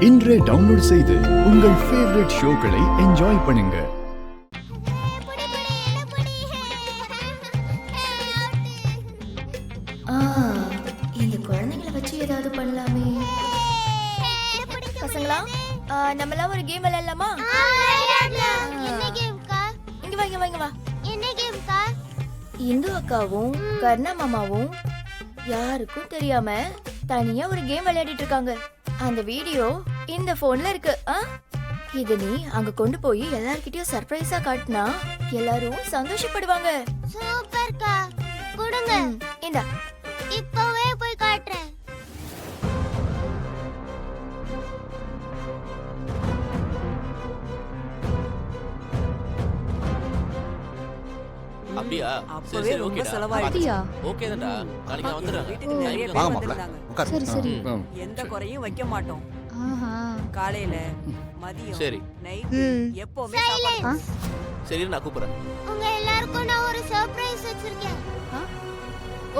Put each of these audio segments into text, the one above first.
இன்றே டவுன்லோட் செய்து உங்கள் ஃபேவரட் ஷோக்களை என்ஜாய் பண்ணுங்க. இந்த குழந்தைங்களை வச்சு ஏதாவது பண்ணலாமே. பசங்களா, நம்மளாம் ஒரு கேம் விளையாடலாமா? இங்க வா, இங்க வா, இங்க வா. என்ன கேம்க்கா? இந்து அக்காவும் கர்ணா மாமாவும் யாருக்கும் தெரியாம தனியா ஒரு கேம் விளையாடிட்டு இருக்காங்க. அந்த வீடியோ இந்த போன்ல இருக்கு. இத நீ அங்க கொண்டு போய் எல்லார்கிட்டயும் சர்ப்ரைஸா காட்டினா எல்லாரும் சந்தோஷப்படுவாங்க. சூப்பர்க்கா, கொடுங்க. இந்தா, இப்பவே போய் காட்டுறேன். அப்படியா? அப்பவே ரொம்ப செலவாயிடுச்சு. ஓகே தான்டா. நாளைக்கு நான் வந்துறேன். வீட்டுக்கு நிறைய பேர் வந்திருந்தாங்க. சரி சரி. எந்த குறையும் வைக்க மாட்டோம். காலையில மதியம் சரி. நைட் எப்பவுமே சாப்பாடு. சரி, நான் கூப்பிடுறேன். உங்க எல்லாருக்கும் நான் ஒரு சர்ப்ரைஸ் வச்சிருக்கேன்.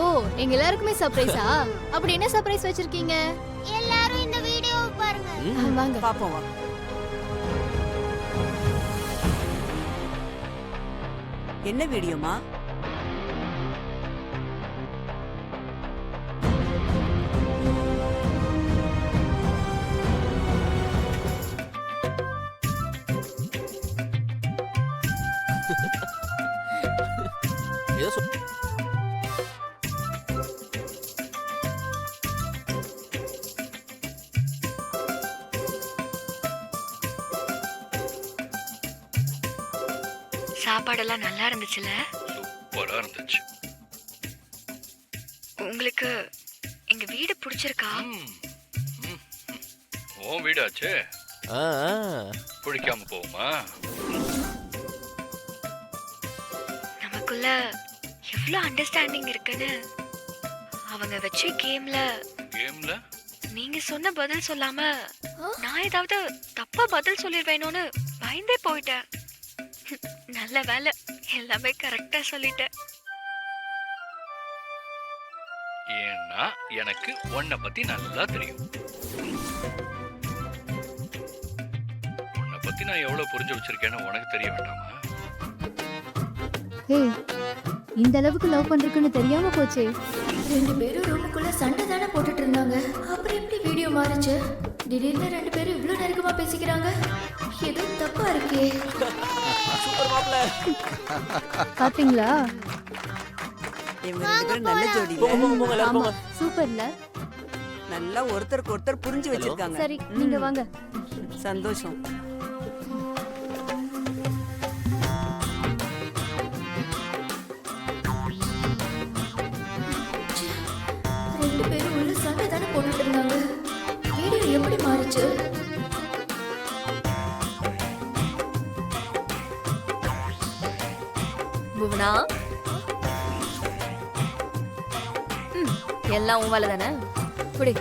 ஓ, எங்க எல்லாருக்குமே சர்ப்ரைஸா? அப்படி என்ன சர்ப்ரைஸ் வச்சிருக்கீங்க? எல்லாரும் இந்த வீடியோவை பாருங்க. வாங்க பாப்போம் வா. என்ன வீடியோமா? ஏதோ சாப்பாடெல்லாம் நல்லா இருந்துச்சுல? சூப்பரா இருந்துச்சு. உங்களுக்கு எங்க வீடு பிடிச்சிருக்கா? உன் வீடாச்சே, ஆ பிடிக்காம போகுமா? நமக்குள்ள எவ்வளவு அண்டர்ஸ்டாண்டிங் இருக்குன்னு அவங்க வச்ச கேம்ல நீங்க சொன்ன பதில் சொல்லாம நான் ஏதாவது தப்பா பதில் சொல்லிடுவேனோன்னு பயந்தே போயிட்டேன். நல்ல வேலை, எல்லாமே கரெக்டா சொல்லிட்டேன். ஏன்னா எனக்கு உன்னை பத்தி நல்லா தெரியும். உன்னை பத்தி நான் எவ்வளவு புரிஞ்சு வச்சிருக்கேன்னு உனக்கு தெரிய வேண்டாமா? ஏய், இந்த அளவுக்கு லவ் பண்றதுன்னு தெரியாம போச்சே. ரெண்டு பேரும் ரூமுக்குள்ள சண்டை தானே போட்டுட்டு இருந்தாங்க. அப்புறம் எப்படி வீடியோ மாறுச்சு? திடீர்னு ரெண்டு பேரும் இவ்வளவு நெருக்கமா பேசிக்கிறாங்க. ஏதோ தப்பா இருக்கே. சூப்பர் மாப்ள. பாத்தீங்களா? இவங்க ரெண்டு பேரும் நல்ல ஜோடி. போங்க எல்லாரும் போங்க. சூப்பர்ல. நல்லா ஒருத்தருக்கு ஒருத்தர் புரிஞ்சு வச்சிருக்காங்க. சரி, நீங்க வாங்க. சந்தோஷம். ரெண்டு பேரும் உள்ள சண்டை தானே போட்டுட்டு இருந்தாங்க. வீடியோ எப்படி மாறுச்சு? புவனா, எல்லாம் உன் வேலை தானே? குடி.